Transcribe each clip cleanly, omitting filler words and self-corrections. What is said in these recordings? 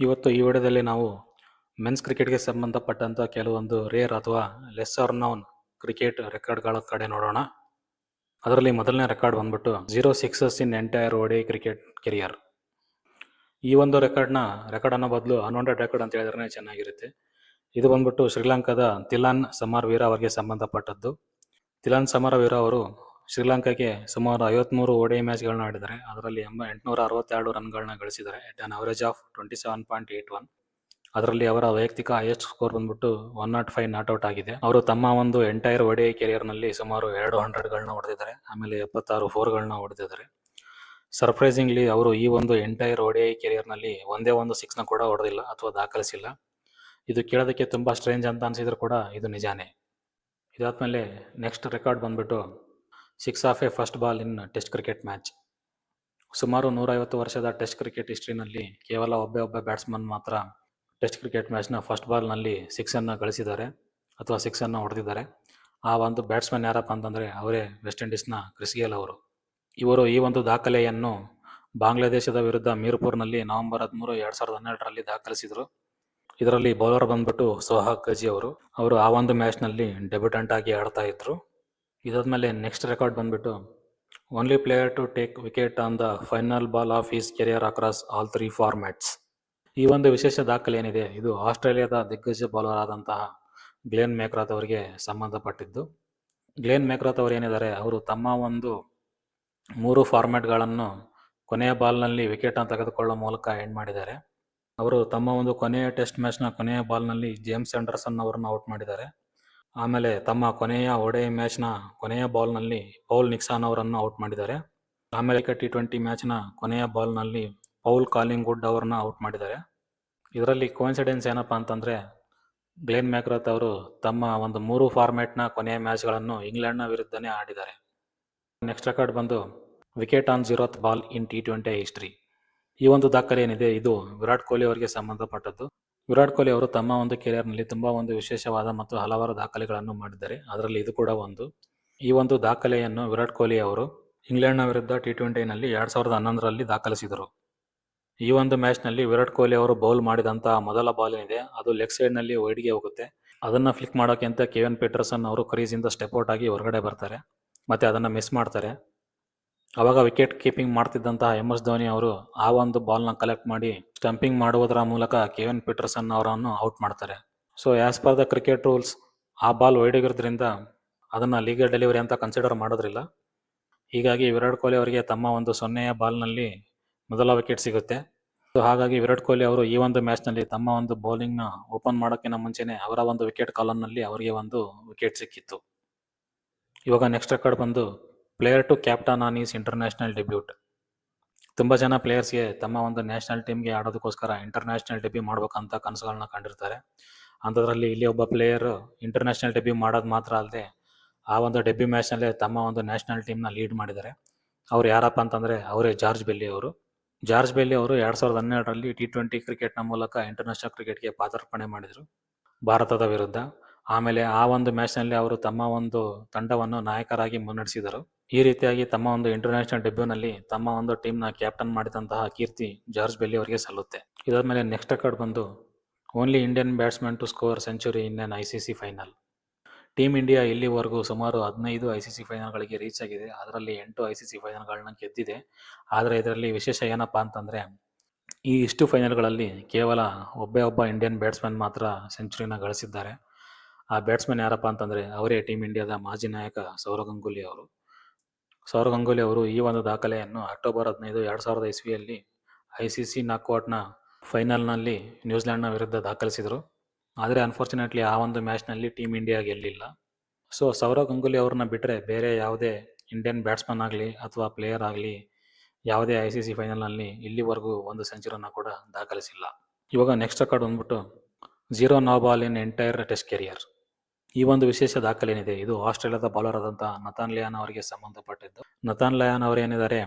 ಇವತ್ತು ಈ ವಿಡಿಯೋದಲ್ಲಿ ನಾವು ಮೆನ್ಸ್ ಕ್ರಿಕೆಟ್ಗೆ ಸಂಬಂಧಪಟ್ಟಂಥ ಕೆಲವೊಂದು ರೇರ್ ಅಥವಾ ಲೆಸ್ಸರ್ ನೌನ್ ಕ್ರಿಕೆಟ್ ರೆಕಾರ್ಡ್ಗಳ ಕಡೆ ನೋಡೋಣ. ಅದರಲ್ಲಿ ಮೊದಲನೇ ರೆಕಾರ್ಡ್ ಬಂದ್ಬಿಟ್ಟು 0 sixes in entire ODI cricket career. ಈ ಒಂದು ರೆಕಾರ್ಡ್ ಅನ್ನೋ ಬದಲು ಅನ್ವಾಂಟೆಡ್ ರೆಕಾರ್ಡ್ ಅಂತ ಹೇಳಿದ್ರೆ ಚೆನ್ನಾಗಿರುತ್ತೆ. ಇದು ಬಂದ್ಬಿಟ್ಟು ಶ್ರೀಲಂಕಾದ ತಿಲಾನ್ ಸಮರವೀರ ಅವರಿಗೆ ಸಂಬಂಧಪಟ್ಟದ್ದು. ತಿಲಾನ್ ಸಮರವೀರ ಅವರು ಶ್ರೀಲಂಕಾಗೆ ಸುಮಾರು 53 ODI ಮ್ಯಾಚ್ಗಳನ್ನ ಆಡಿದ್ದಾರೆ. ಅದರಲ್ಲಿ 862 ರನ್ಗಳನ್ನ ಗಳಿಸಿದ್ದಾರೆ ಎಟ್ ಆನ್ ಅವರೇಜ್ ಆಫ್ 27.81. ಅದರಲ್ಲಿ ಅವರ ವೈಯಕ್ತಿಕ ಹೈಯೆಸ್ಟ್ ಸ್ಕೋರ್ ಬಂದ್ಬಿಟ್ಟು 105 ನಾಟ್ಔಟ್ ಆಗಿದೆ. ಅವರು ತಮ್ಮ ಒಂದು ಎಂಟೈರ್ ODI ಕೆರಿಯರ್ನಲ್ಲಿ ಸುಮಾರು 200ಗಳನ್ನ ಹೊಡೆದಿದ್ದಾರೆ. ಆಮೇಲೆ 76 4ಗಳನ್ನ ಹೊಡೆದಿದ್ದಾರೆ. ಸರ್ಪ್ರೈಸಿಂಗ್ಲಿ ಅವರು ಈ ಒಂದು ಎಂಟೈರ್ ODI ಕೆರಿಯರ್ನಲ್ಲಿ ಒಂದೇ ಒಂದು ಸಿಕ್ಸ್ನ ಕೂಡ ಹೊಡೆದಿಲ್ಲ ಅಥವಾ ದಾಖಲಿಸಿಲ್ಲ. ಇದು ಕೇಳೋದಕ್ಕೆ ತುಂಬ ಸ್ಟ್ರೇಂಜ್ ಅಂತ ಅನಿಸಿದ್ರು ಕೂಡ ಇದು ನಿಜಾನೇ. ಇದಾದ್ಮೇಲೆ ನೆಕ್ಸ್ಟ್ ರೆಕಾರ್ಡ್ ಬಂದ್ಬಿಟ್ಟು 6 of A first ball in test cricket match. ಸುಮಾರು 150 ವರ್ಷದ ಟೆಸ್ಟ್ ಕ್ರಿಕೆಟ್ ಹಿಸ್ಟ್ರಿನಲ್ಲಿ ಕೇವಲ ಒಬ್ಬ ಬ್ಯಾಟ್ಸ್ಮನ್ ಮಾತ್ರ ಟೆಸ್ಟ್ ಕ್ರಿಕೆಟ್ ಮ್ಯಾಚ್ನ ಫಸ್ಟ್ ಬಾಲ್ನಲ್ಲಿ 6ಅನ್ನು ಗಳಿಸಿದ್ದಾರೆ ಅಥವಾ 6ಅನ್ನು ಹೊಡೆದಿದ್ದಾರೆ. ಆ ಒಂದು ಬ್ಯಾಟ್ಸ್ಮನ್ ಯಾರಪ್ಪ ಅಂತಂದರೆ ಅವರೇ ವೆಸ್ಟ್ ಇಂಡೀಸ್ನ ಕ್ರಿಸ್ ಗೇಲ್ ಅವರು. ಇವರು ಈ ಒಂದು ದಾಖಲೆಯನ್ನು ಬಾಂಗ್ಲಾದೇಶದ ವಿರುದ್ಧ ಮೀರ್ಪುರ್ನಲ್ಲಿ ನವೆಂಬರ್ 13, 2012ರಲ್ಲಿ ದಾಖಲಿಸಿದರು. ಇದರಲ್ಲಿ ಬೌಲರ್ ಬಂದ್ಬಿಟ್ಟು ಸೋಹಾಗ್ ಗಜಿ ಅವರು ಆ ಒಂದು ಮ್ಯಾಚ್ನಲ್ಲಿ ಡೆಬ್ಯೂಟೆಂಟ್ ಆಗಿ ಆಡ್ತಾ ಇದ್ರು. ಇದಾದ್ಮೇಲೆ ನೆಕ್ಸ್ಟ್ ರೆಕಾರ್ಡ್ ಬಂದ್ಬಿಟ್ಟು only player to take wicket on the final ball of his career across all 3 formats. ಈ ಒಂದು ವಿಶೇಷ ದಾಖಲೆ ಏನಿದೆ ಇದು ಆಸ್ಟ್ರೇಲಿಯಾದ ದಿಗ್ಗಜ ಬೌಲರ್ ಆದಂತಹ ಗ್ಲೆನ್ ಮ್ಯಾಕ್ರಾತ್ ಅವರಿಗೆ ಸಂಬಂಧಪಟ್ಟಿದ್ದು. ಗ್ಲೆನ್ ಮ್ಯಾಕ್ರಾತ್ ಅವರು ಏನಿದ್ದಾರೆ ಅವರು ತಮ್ಮ ಒಂದು 3 ಫಾರ್ಮ್ಯಾಟ್ಗಳನ್ನು ಕೊನೆಯ ಬಾಲ್ನಲ್ಲಿ ವಿಕೆಟನ್ನು ತೆಗೆದುಕೊಳ್ಳುವ ಮೂಲಕ ಎಂಡ್ ಮಾಡಿದ್ದಾರೆ. ಅವರು ತಮ್ಮ ಒಂದು ಕೊನೆಯ ಟೆಸ್ಟ್ ಮ್ಯಾಚ್ನ ಕೊನೆಯ ಬಾಲ್ನಲ್ಲಿ ಜೇಮ್ಸ್ ಆಂಡರ್ಸನ್ ಅವರನ್ನು ಔಟ್ ಮಾಡಿದ್ದಾರೆ. ಆಮೇಲೆ ತಮ್ಮ ಕೊನೆಯ ODI ಮ್ಯಾಚ್ನ ಕೊನೆಯ ಬಾಲ್ನಲ್ಲಿ ಪೌಲ್ ನಿಕ್ಸಾನ್ ಅವರನ್ನು ಔಟ್ ಮಾಡಿದ್ದಾರೆ. ಆಮೇಲೆ T20 ಮ್ಯಾಚ್ನ ಕೊನೆಯ ಬಾಲ್ನಲ್ಲಿ ಪೌಲ್ ಕಾಲಿಂಗ್ವುಡ್ ಅವರನ್ನ ಔಟ್ ಮಾಡಿದ್ದಾರೆ. ಇದರಲ್ಲಿ ಕೋಇನ್ಸಿಡೆನ್ಸ್ ಏನಪ್ಪ ಅಂತಂದರೆ ಗ್ಲೆನ್ ಮ್ಯಾಕ್ರಾತ್ ಅವರು ತಮ್ಮ ಒಂದು 3 ಫಾರ್ಮ್ಯಾಟ್ನ ಕೊನೆಯ ಮ್ಯಾಚ್ಗಳನ್ನು ಇಂಗ್ಲೆಂಡ್ನ ವಿರುದ್ಧನೇ ಆಡಿದ್ದಾರೆ. ನೆಕ್ಸ್ಟ್ ರೆಕಾರ್ಡ್ ಬಂದು wicket on 0th ball in T20 history. ಈ ಒಂದು ದಾಖಲೆ ಏನಿದೆ ಇದು ವಿರಾಟ್ ಕೊಹ್ಲಿ ಅವರಿಗೆ ಸಂಬಂಧಪಟ್ಟದ್ದು. ವಿರಾಟ್ ಕೊಹ್ಲಿ ಅವರು ತಮ್ಮ ಒಂದು ಕೆರಿಯರ್ನಲ್ಲಿ ತುಂಬ ಒಂದು ವಿಶೇಷವಾದ ಮತ್ತು ಹಲವಾರು ದಾಖಲೆಗಳನ್ನು ಮಾಡಿದ್ದಾರೆ. ಅದರಲ್ಲಿ ಇದು ಕೂಡ ಒಂದು. ಈ ಒಂದು ದಾಖಲೆಯನ್ನು ವಿರಾಟ್ ಕೊಹ್ಲಿ ಅವರು ಇಂಗ್ಲೆಂಡ್ನ ವಿರುದ್ಧ T20ನಲ್ಲಿ 2011ರಲ್ಲಿ ದಾಖಲಿಸಿದರು. ಈ ಒಂದು ಮ್ಯಾಚ್ನಲ್ಲಿ ವಿರಾಟ್ ಕೊಹ್ಲಿ ಅವರು ಬೌಲ್ ಮಾಡಿದಂತಹ ಮೊದಲ ಬಾಲ್ ಏನಿದೆ ಅದು ಲೆಗ್ ಸೈಡ್ನಲ್ಲಿ ವೈಡ್ಗೆ ಹೋಗುತ್ತೆ. ಅದನ್ನು ಫ್ಲಿಕ್ ಮಾಡೋಕೆ ಅಂತ ಕೆವಿನ್ ಪೀಟರ್ಸನ್ ಅವರು ಕ್ರೀಸಿಂದ ಸ್ಟೆಪ್ ಔಟ್ ಆಗಿ ಹೊರಗಡೆ ಬರ್ತಾರೆ ಮತ್ತು ಅದನ್ನು ಮಿಸ್ ಮಾಡ್ತಾರೆ. ಆವಾಗ ವಿಕೆಟ್ ಕೀಪಿಂಗ್ ಮಾಡ್ತಿದ್ದಂತಹ MS ಧೋನಿ ಅವರು ಆ ಒಂದು ಬಾಲ್ನ ಕಲೆಕ್ಟ್ ಮಾಡಿ ಸ್ಟಂಪಿಂಗ್ ಮಾಡುವುದರ ಮೂಲಕ ಕೆವಿನ್ ಪೀಟರ್ಸನ್ ಅವರನ್ನು ಔಟ್ ಮಾಡ್ತಾರೆ. So as per the cricket rules ಆ ಬಾಲ್ ವೈಡಿಗಿರೋದ್ರಿಂದ ಅದನ್ನು ಲೀಗಲ್ ಡೆಲಿವರಿ ಅಂತ ಕನ್ಸಿಡರ್ ಮಾಡೋದ್ರಿಲ್ಲ. ಹೀಗಾಗಿ ವಿರಾಟ್ ಕೊಹ್ಲಿ ಅವರಿಗೆ ತಮ್ಮ ಒಂದು 0ಯ ಬಾಲ್ನಲ್ಲಿ ಮೊದಲ ವಿಕೆಟ್ ಸಿಗುತ್ತೆ. ಸೊ ಹಾಗಾಗಿ ವಿರಾಟ್ ಕೊಹ್ಲಿ ಅವರು ಈ ಒಂದು ಮ್ಯಾಚ್ನಲ್ಲಿ ತಮ್ಮ ಒಂದು ಬೌಲಿಂಗ್ನ ಓಪನ್ ಮಾಡೋಕ್ಕಿಂತ ಮುಂಚೆನೇ ಅವರ ಒಂದು ವಿಕೆಟ್ ಕಾಲಮ್ನಲ್ಲಿ ಅವರಿಗೆ ಒಂದು ವಿಕೆಟ್ ಸಿಕ್ಕಿತ್ತು. ಇವಾಗ ನೆಕ್ಸ್ಟ್ ರೆಕಾರ್ಡ್ ಬಂದು player to captain on his international debut. ತುಂಬ ಜನ ಪ್ಲೇಯರ್ಸ್ಗೆ ತಮ್ಮ ಒಂದು ನ್ಯಾಷನಲ್ ಟೀಮ್ಗೆ ಆಡೋದಕ್ಕೋಸ್ಕರ ಇಂಟರ್ನ್ಯಾಷನಲ್ ಡೆಬ್ಯೂ ಮಾಡ್ಬೇಕಂತ ಕನಸುಗಳನ್ನ ಕಂಡಿರ್ತಾರೆ. ಅಂಥದ್ರಲ್ಲಿ ಇಲ್ಲಿ ಒಬ್ಬ ಪ್ಲೇಯರ್ ಇಂಟರ್ನ್ಯಾಷನಲ್ ಡೆಬ್ಯೂ ಮಾಡೋದು ಮಾತ್ರ ಅಲ್ಲದೆ ಆ ಒಂದು ಡೆಬ್ಯೂ ಮ್ಯಾಚ್ನಲ್ಲೇ ತಮ್ಮ ಒಂದು ನ್ಯಾಷನಲ್ ಟೀಮ್ನ ಲೀಡ್ ಮಾಡಿದ್ದಾರೆ. ಅವ್ರು ಯಾರಪ್ಪ ಅಂತಂದರೆ ಅವರೇ ಜಾರ್ಜ್ ಬೆಲ್ಲಿ ಅವರು. ಜಾರ್ಜ್ ಬೆಲ್ಲಿ ಅವರು 2012ರಲ್ಲಿ T20 ಕ್ರಿಕೆಟ್ನ ಮೂಲಕ ಇಂಟರ್ನ್ಯಾಷನಲ್ ಕ್ರಿಕೆಟ್ಗೆ ಪಾದಾರ್ಪಣೆ ಮಾಡಿದರು ಭಾರತದ ವಿರುದ್ಧ. ಆಮೇಲೆ ಆ ಒಂದು ಮ್ಯಾಚ್ನಲ್ಲಿ ಅವರು ತಮ್ಮ ಒಂದು ತಂಡವನ್ನು ನಾಯಕರಾಗಿ ಮುನ್ನಡೆಸಿದರು. ಈ ರೀತಿಯಾಗಿ ತಮ್ಮ ಒಂದು ಇಂಟರ್ನ್ಯಾಷನಲ್ ಡೆಬ್ಯೂನಲ್ಲಿ ತಮ್ಮ ಒಂದು ಟೀಮ್ನ ಕ್ಯಾಪ್ಟನ್ ಮಾಡಿದಂತಹ ಕೀರ್ತಿ ಜಾರ್ಜ್ ಬೆಲ್ಲಿ ಅವರಿಗೆ ಸಲ್ಲುತ್ತೆ. ಇದಾದ್ಮೇಲೆ ನೆಕ್ಸ್ಟ್ ರೆಕಾರ್ಡ್ ಬಂದು only Indian batsman to score century in an ICC final. Team India ಇಲ್ಲಿವರೆಗೂ ಸುಮಾರು 15 ICC ಫೈನಲ್ಗಳಿಗೆ ರೀಚ್ ಆಗಿದೆ. ಅದರಲ್ಲಿ 8 ICC ಫೈನಲ್ಗಳನ್ನ ಗೆದ್ದಿದೆ. ಆದರೆ ಇದರಲ್ಲಿ ವಿಶೇಷ ಏನಪ್ಪ ಅಂತಂದರೆ ಈ ಇಷ್ಟು ಫೈನಲ್ಗಳಲ್ಲಿ ಕೇವಲ ಒಬ್ಬ ಇಂಡಿಯನ್ ಬ್ಯಾಟ್ಸ್ಮನ್ ಮಾತ್ರ ಸೆಂಚುರಿನ ಗಳಿಸಿದ್ದಾರೆ. ಆ ಬ್ಯಾಟ್ಸ್ಮನ್ ಯಾರಪ್ಪ ಅಂತಂದರೆ ಅವರೇ ಟೀಮ್ ಇಂಡಿಯಾದ ಮಾಜಿ ನಾಯಕ ಸೌರವ್ ಗಂಗೂಲಿ ಅವರು. ಸೌರವ್ ಗಂಗೂಲಿ ಅವರು ಈ ಒಂದು ದಾಖಲೆಯನ್ನು ಅಕ್ಟೋಬರ್ 15, 2000 ಇಸ್ವಿಯಲ್ಲಿ ICC ನಾಕ್ಔಟ್ನ ಫೈನಲ್ನಲ್ಲಿ ನ್ಯೂಜಿಲೆಂಡ್ನ ವಿರುದ್ಧ ದಾಖಲಿಸಿದರು. ಆದರೆ ಅನ್ಫಾರ್ಚುನೇಟ್ಲಿ ಆ ಒಂದು ಮ್ಯಾಚ್ನಲ್ಲಿ ಟೀಮ್ ಇಂಡಿಯಾ ಗೆಲ್ಲಿಲ್ಲ. ಸೊ ಸೌರವ್ ಗಂಗೂಲಿ ಅವ್ರನ್ನ ಬಿಟ್ಟರೆ ಬೇರೆ ಯಾವುದೇ ಇಂಡಿಯನ್ ಬ್ಯಾಟ್ಸ್ಮನ್ ಆಗಲಿ ಅಥವಾ ಪ್ಲೇಯರ್ ಆಗಲಿ ಯಾವುದೇ ICC ಫೈನಲ್ನಲ್ಲಿ ಇಲ್ಲಿವರೆಗೂ ಒಂದು ಸೆಂಚುರಿನ ಕೂಡ ದಾಖಲಿಸಿಲ್ಲ. ಇವಾಗ ನೆಕ್ಸ್ಟ್ ರೆಕಾರ್ಡ್ ಬಂದ್ಬಿಟ್ಟು 0 no ball in entire test career. ಈ ಒಂದು ವಿಶೇಷ ದಾಖಲೆ ಏನಿದೆ ಇದು ಆಸ್ಟ್ರೇಲಿಯಾದ ಬೌಲರ್ ಆದಂಥ ನತಾನ್ ಲಯಾನ್ ಅವರಿಗೆ ಸಂಬಂಧಪಟ್ಟಿದ್ದು. ನತಾನ್ ಲಯಾನ್ ಅವರು ಏನಿದ್ದಾರೆ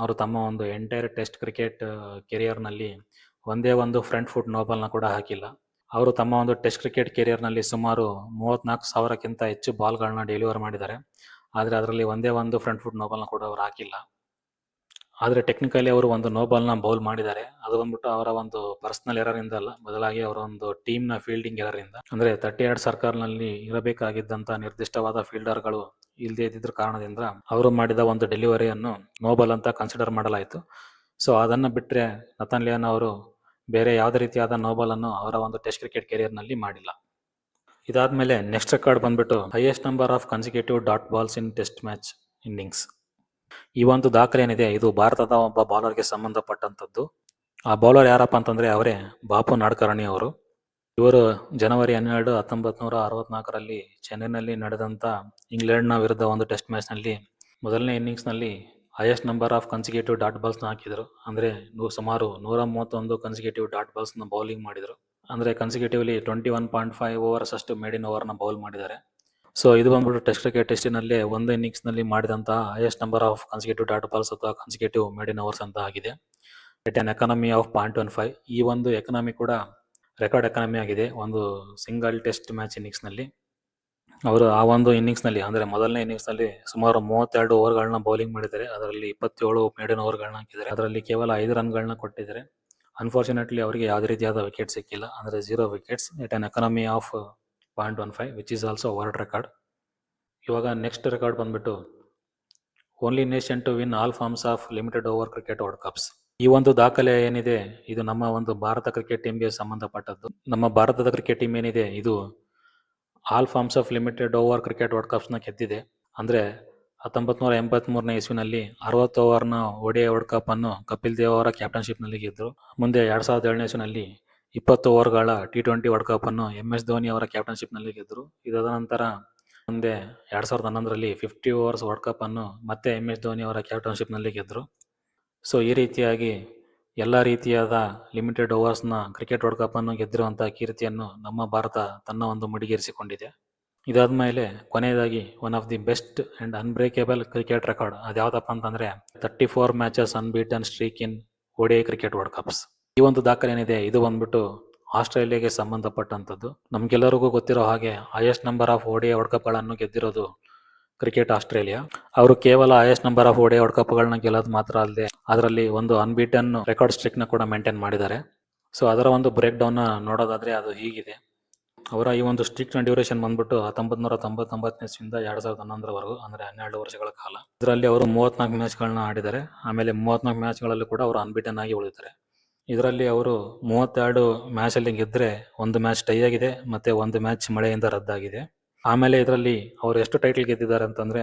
ಅವರು ತಮ್ಮ ಒಂದು ಎಂಟೈರ್ ಟೆಸ್ಟ್ ಕ್ರಿಕೆಟ್ ಕೆರಿಯರ್ನಲ್ಲಿ ಒಂದೇ ಒಂದು ಫ್ರಂಟ್ ಫುಟ್ ನೋಬಾಲ್ನ ಕೂಡ ಹಾಕಿಲ್ಲ. ಅವರು ತಮ್ಮ ಒಂದು ಟೆಸ್ಟ್ ಕ್ರಿಕೆಟ್ ಕೆರಿಯರ್ನಲ್ಲಿ ಸುಮಾರು 34,000ಕ್ಕಿಂತ ಹೆಚ್ಚು ಬಾಲ್ಗಳನ್ನ ಡೆಲಿವರ್ ಮಾಡಿದ್ದಾರೆ. ಆದರೆ ಅದರಲ್ಲಿ ಒಂದೇ ಒಂದು ಫ್ರಂಟ್ ಫುಟ್ ನೋಬಾಲ್ನ ಕೂಡ ಅವರು ಹಾಕಿಲ್ಲ. ಆದರೆ ಟೆಕ್ನಿಕಲಿ ಅವರು ಒಂದು ನೋ ಬಾಲ್ನ ಬೌಲ್ ಮಾಡಿದ್ದಾರೆ. ಅದು ಬಂದ್ಬಿಟ್ಟು ಅವರ ಒಂದು ಪರ್ಸನಲ್ ಎರರಿಂದ ಅಲ್ಲ, ಬದಲಾಗಿ ಅವರ ಒಂದು ಟೀಮ್ನ ಫೀಲ್ಡಿಂಗ್ ಎರರಿಂದ. ಅಂದರೆ 32 ಸರ್ಕಲ್ನಲ್ಲಿ ಇರಬೇಕಾಗಿದ್ದಂಥ ನಿರ್ದಿಷ್ಟವಾದ ಫೀಲ್ಡರ್ಗಳು ಇಲ್ಲದೇ ಇದ್ದಿದ್ರ ಕಾರಣದಿಂದ ಅವರು ಮಾಡಿದ ಒಂದು ಡೆಲಿವರಿಯನ್ನು ನೋ ಬಾಲ್ ಅಂತ ಕನ್ಸಿಡರ್ ಮಾಡಲಾಯಿತು. ಸೊ ಅದನ್ನು ಬಿಟ್ಟರೆ ನಥನ್ ಲಿಯೋನ್ ಅವರು ಬೇರೆ ಯಾವುದೇ ರೀತಿಯಾದ ನೋ ಬಾಲನ್ನು ಅವರ ಒಂದು ಟೆಸ್ಟ್ ಕ್ರಿಕೆಟ್ ಕೆರಿಯರ್ನಲ್ಲಿ ಮಾಡಿಲ್ಲ. ಇದಾದಮೇಲೆ ನೆಕ್ಸ್ಟ್ ರೆಕಾರ್ಡ್ ಬಂದ್ಬಿಟ್ಟು highest number of consecutive dot balls in test match innings. ಈ ಒಂದು ದಾಖಲೆ ಏನಿದೆ ಇದು ಭಾರತದ ಒಬ್ಬ ಬೌಲರ್ಗೆ ಸಂಬಂಧಪಟ್ಟಂಥದ್ದು. ಆ ಬೌಲರ್ ಯಾರಪ್ಪ ಅಂತಂದರೆ ಅವರೇ ಬಾಪು ನಾಡ್ಕರ್ಣಿ ಅವರು. ಇವರು ಜನವರಿ 12, 1964ರಲ್ಲಿ ಚೆನ್ನೈನಲ್ಲಿ ನಡೆದಂಥ ಇಂಗ್ಲೆಂಡ್ನ ವಿರುದ್ಧ ಒಂದು ಟೆಸ್ಟ್ ಮ್ಯಾಚ್ನಲ್ಲಿ ಮೊದಲನೇ ಇನ್ನಿಂಗ್ಸ್ನಲ್ಲಿ highest number of consecutive dot ಬಾಲ್ಸ್ನ ಹಾಕಿದರು. ಅಂದರೆ ಸುಮಾರು 131 ಕನ್ಸಿಕ್ಯೂಟಿವ್ ಡಾಟ್ ಬಾಲ್ಸ್ನ ಬೌಲಿಂಗ್ ಮಾಡಿದರು. ಅಂದರೆ ಕನ್ಸಿಕ್ಯೂಟಿವ್ಲಿ 21.5 ಓವರ್ಸ್ ಅಷ್ಟು ಮೇಡಿನ್ ಓವರ್ನ ಬೌಲ್ ಮಾಡಿದ್ದಾರೆ. ಸೊ ಇದು ಬಂದ್ಬಿಟ್ಟು ಟೆಸ್ಟ್ ಕ್ರಿಕೆಟ್ ಟೆಸ್ಟಿನಲ್ಲಿ ಒಂದು ಇನ್ನಿಂಗ್ಸ್ನಲ್ಲಿ ಮಾಡಿದಂತಹ highest number of consecutive dot balls ಅಥವಾ ಕನ್ಸಿಕ್ಯೂಟಿವ್ ಮೇಡಿನ್ ಓವರ್ಸ್ ಅಂತ ಆಗಿದೆ. ಎಟ್ ಆನ್ ಎಕಾನಮಿ ಆಫ್ 0.15. ಈ ಒಂದು ಎಕಾನಮಿ ಕೂಡ ರೆಕಾರ್ಡ್ ಎಕಾನಮಿ ಆಗಿದೆ. ಒಂದು ಸಿಂಗಲ್ ಟೆಸ್ಟ್ ಮ್ಯಾಚ್ ಇನ್ನಿಂಗ್ಸ್ನಲ್ಲಿ ಅವರು ಆ ಒಂದು ಇನ್ನಿಂಗ್ಸ್ನಲ್ಲಿ ಅಂದರೆ ಮೊದಲನೇ ಇನ್ನಿಂಗ್ಸ್ನಲ್ಲಿ ಸುಮಾರು 32 ಓವರ್ಗಳನ್ನ ಬೌಲಿಂಗ್ ಮಾಡಿದ್ದಾರೆ. ಅದರಲ್ಲಿ 27 ಮೇಡಿನ್ ಓವರ್ಗಳನ್ನ ಹಾಕಿದ್ದಾರೆ. ಅದರಲ್ಲಿ ಕೇವಲ 5 ರನ್ಗಳನ್ನ ಕೊಟ್ಟಿದ್ದಾರೆ. ಅನ್ಫಾರ್ಚುನೇಟ್ಲಿ ಅವರಿಗೆ ಯಾವುದೇ ರೀತಿಯಾದ ವಿಕೆಟ್ ಸಿಕ್ಕಿಲ್ಲ, ಅಂದರೆ 0 wickets at an economy of 0.15 which is also world record. ಇವಾಗ ನೆಕ್ಸ್ಟ್ ರೆಕಾರ್ಡ್ ಬಂದ್ಬಿಟ್ಟು only nation to win all forms of limited over cricket world cups. ಈ ಒಂದು ದಾಖಲೆ ಏನಿದೆ ಇದು ನಮ್ಮ ಒಂದು ಭಾರತ ಕ್ರಿಕೆಟ್ ಟೀಮ್ಗೆ ಸಂಬಂಧಪಟ್ಟದ್ದು. ನಮ್ಮ ಭಾರತದ ಕ್ರಿಕೆಟ್ ಟೀಮ್ ಏನಿದೆ ಇದು all forms of limited over cricket world ಕಪ್ಸ್ನ ಗೆದ್ದಿದೆ. ಅಂದರೆ 1983ನೇ ಇಸ್ವಿನಲ್ಲಿ 60 ಓವರ್ನ ODI ವರ್ಲ್ಡ್ ಕಪ್ ಅನ್ನು ಕಪಿಲ್ ದೇವ್ ಅವರ ಕ್ಯಾಪ್ಟನ್ಶಿಪ್ನಲ್ಲಿ ಗೆದ್ದರು. ಮುಂದೆ 2007ನೇ ಇಸ್ವಿನಲ್ಲಿ 20 ಓವರ್ಗಳ T20 ವರ್ಲ್ಡ್ ಕಪ್ ಅನ್ನು MS ಧೋನಿ ಅವರ ಕ್ಯಾಪ್ಟನ್ಶಿಪ್ನಲ್ಲಿ ಗೆದ್ದರು. ಇದಾದ ನಂತರ ಮುಂದೆ 2011ರಲ್ಲಿ 50 ಓವರ್ಸ್ ವರ್ಲ್ಡ್ ಕಪ್ ಅನ್ನು ಮತ್ತೆ MS ಧೋನಿ ಅವರ ಕ್ಯಾಪ್ಟನ್ಶಿಪ್ನಲ್ಲಿ ಗೆದ್ದರು. ಸೊ ಈ ರೀತಿಯಾಗಿ ಎಲ್ಲ ರೀತಿಯಾದ ಲಿಮಿಟೆಡ್ ಓವರ್ಸ್ನ ಕ್ರಿಕೆಟ್ ವರ್ಲ್ಡ್ ಕಪ್ ಅನ್ನು ಗೆದ್ದಿರುವಂಥ ಕೀರ್ತಿಯನ್ನು ನಮ್ಮ ಭಾರತ ತನ್ನ ಒಂದು ಮುಡಿಗೇರಿಸಿಕೊಂಡಿದೆ. ಇದಾದ್ಮೇಲೆ ಕೊನೆಯದಾಗಿ one of the best and unbreakable cricket record ಅದು ಯಾವುದಪ್ಪ ಅಂತಂದರೆ 34 ಮ್ಯಾಚಸ್ ಅನ್ಬೀಟನ್ ಸ್ಟ್ರೀಕ್ ಇನ್ ODI ಕ್ರಿಕೆಟ್ ವರ್ಲ್ಡ್ ಕಪ್ಸ್. ಈ ಒಂದು ದಾಖಲೆ ಏನಿದೆ ಇದು ಬಂದ್ಬಿಟ್ಟು ಆಸ್ಟ್ರೇಲಿಯಾಗೆ ಸಂಬಂಧಪಟ್ಟಂಥದ್ದು. ನಮಗೆಲ್ಲರಿಗೂ ಗೊತ್ತಿರೋ ಹಾಗೆ highest number of ODI world ಕಪ್ಗಳನ್ನು ಗೆದ್ದಿರೋದು ಕ್ರಿಕೆಟ್ ಆಸ್ಟ್ರೇಲಿಯಾ. ಅವರು ಕೇವಲ highest number of ODI world ಕಪ್ಗಳನ್ನ ಗೆಲ್ಲೋದು ಮಾತ್ರ ಅಲ್ಲದೆ ಅದರಲ್ಲಿ ಒಂದು ಅನ್ಬೀಟನ್ ರೆಕಾರ್ಡ್ ಸ್ಟ್ರಿಕ್ನ ಕೂಡ ಮೇಂಟೈನ್ ಮಾಡಿದ್ದಾರೆ. ಸೊ ಅದರ ಒಂದು ಬ್ರೇಕ್ ಡೌನ್ನ ನೋಡೋದಾದರೆ ಅದು ಹೀಗಿದೆ. ಅವರ ಈ ಒಂದು ಸ್ಟ್ರಿಕ್ನ ಡ್ಯೂರೇಷನ್ ಬಂದ್ಬಿಟ್ಟು 1999ನೇ ಇಸ್ವಿಯಿಂದ 2011ರವರೆಗೂ, ಅಂದರೆ 12 ವರ್ಷಗಳ ಕಾಲ. ಇದರಲ್ಲಿ ಅವರು 34 ಮ್ಯಾಚ್ಗಳನ್ನ ಆಡಿದ್ದಾರೆ. ಆಮೇಲೆ 34 ಮ್ಯಾಚ್ಗಳಲ್ಲೂ ಕೂಡ ಅವರು ಅನ್ಬೀಟನ್ ಆಗಿ ಉಳಿದಿದ್ದಾರೆ. ಇದರಲ್ಲಿ ಅವರು 32 ಮ್ಯಾಚಲ್ಲಿ ಗೆದ್ದರೆ 1 ಮ್ಯಾಚ್ ಟೈ ಆಗಿದೆ ಮತ್ತು 1 ಮ್ಯಾಚ್ ಮಳೆಯಿಂದ ರದ್ದಾಗಿದೆ. ಆಮೇಲೆ ಇದರಲ್ಲಿ ಅವರು ಎಷ್ಟು ಟೈಟಲ್ ಗೆದ್ದಿದ್ದಾರೆ ಅಂತಂದರೆ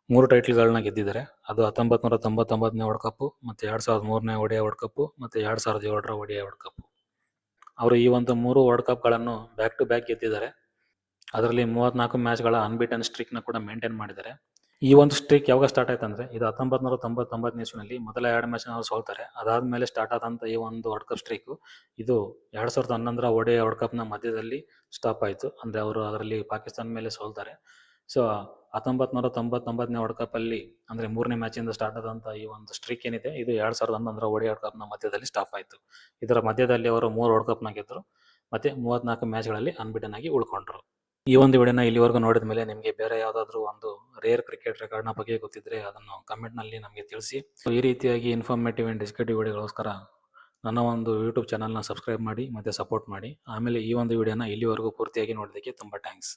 3 ಟೈಟಲ್ಗಳನ್ನ ಗೆದ್ದಿದ್ದಾರೆ. ಅದು 1999ನೇ ವರ್ಲ್ಡ್ ಕಪ್ಪು, ಮತ್ತು 2003ನೇ ODI ವರ್ಲ್ಡ್ ಕಪ್ಪು, ಮತ್ತು 2007ರ ODI ವರ್ಲ್ಡ್ ಕಪ್ಪು. ಅವರು ಈ ಒಂದು 3 ವರ್ಲ್ಡ್ ಕಪ್ಗಳನ್ನು ಬ್ಯಾಕ್ ಟು ಬ್ಯಾಕ್ ಗೆದ್ದಿದ್ದಾರೆ. ಅದರಲ್ಲಿ 34 ಮ್ಯಾಚ್ಗಳ ಅನ್ಬೀಟನ್ ಸ್ಟ್ರೀಕ್ನ ಕೂಡ ಮೇಂಟೈನ್ ಮಾಡಿದ್ದಾರೆ. ಈ ಒಂದು ಸ್ಟ್ರೀಕ್ ಯಾವಾಗ ಸ್ಟಾರ್ಟ್ ಆಯ್ತು ಅಂದರೆ ಇದು 1999ನೇ ಇಸ್ವಿನಲ್ಲಿ ಮೊದಲ 2 ಮ್ಯಾಚ್ನ ಅವರು ಸೋಲ್ತಾರೆ. ಅದಾದಮೇಲೆ ಸ್ಟಾರ್ಟ್ ಆದಂಥ ಈ ಒಂದು ವರ್ಲ್ಡ್ ಕಪ್ ಸ್ಟ್ರೀಕು ಇದು 2011ರ ODI ವರ್ಲ್ಡ್ ಕಪ್ನ ಮಧ್ಯದಲ್ಲಿ ಸ್ಟಾಪ್ ಆಯಿತು. ಅಂದರೆ ಅವರು ಅದರಲ್ಲಿ ಪಾಕಿಸ್ತಾನ ಮೇಲೆ ಸೋಲ್ತಾರೆ. ಸೊ 1999ನೇ ವರ್ಲ್ಡ್ ಕಪ್ಪಲ್ಲಿ ಅಂದರೆ 3ನೇ ಮ್ಯಾಚಿಂದ ಸ್ಟಾರ್ಟ್ ಆದಂಥ ಈ ಒಂದು ಸ್ಟ್ರೀಕ್ ಏನಿದೆ ಇದು 2011ರ ODI ವರ್ಲ್ಡ್ ಕಪ್ನ ಮಧ್ಯದಲ್ಲಿ ಸ್ಟಾಪ್ ಆಯಿತು. ಇದರ ಮಧ್ಯದಲ್ಲಿ ಅವರು 3 ವರ್ಲ್ಡ್ ಕಪ್ನ ಗೆದ್ದರು ಮತ್ತು 34 ಮ್ಯಾಚ್ಗಳಲ್ಲಿ ಅನ್ಬಿಟನ್ ಆಗಿ ಉಳ್ಕೊಂಡ್ರು. ಈ ಒಂದು ವಿಡಿಯೋನ ಇಲ್ಲಿವರೆಗೂ ನೋಡಿದ ಮೇಲೆ ನಿಮಗೆ ಬೇರೆ ಯಾವುದಾದ್ರೂ ಒಂದು ರೇರ್ ಕ್ರಿಕೆಟ್ ರೆಕಾರ್ಡ್ನ ಬಗ್ಗೆ ಗೊತ್ತಿದ್ದರೆ ಅದನ್ನು ಕಮೆಂಟ್ನಲ್ಲಿ ನಮಗೆ ತಿಳಿಸಿ. ಈ ರೀತಿಯಾಗಿ ಇನ್ಫಾರ್ಮೇಟಿವ್ ಆ್ಯಂಡ್ ಎಜುಕೇಟಿವ್ ವಿಡಿಯೋಗೋಸ್ಕರ ನನ್ನ ಒಂದು ಯೂಟ್ಯೂಬ್ ಚಾನಲ್ನ ಸಬ್ಸ್ಕ್ರೈಬ್ ಮಾಡಿ ಮತ್ತು ಸಪೋರ್ಟ್ ಮಾಡಿ. ಆಮೇಲೆ ಈ ಒಂದು ವಿಡಿಯೋನ ಇಲ್ಲಿವರೆಗೂ ಪೂರ್ತಿಯಾಗಿ ನೋಡೋದಕ್ಕೆ ತುಂಬ ಥ್ಯಾಂಕ್ಸ್.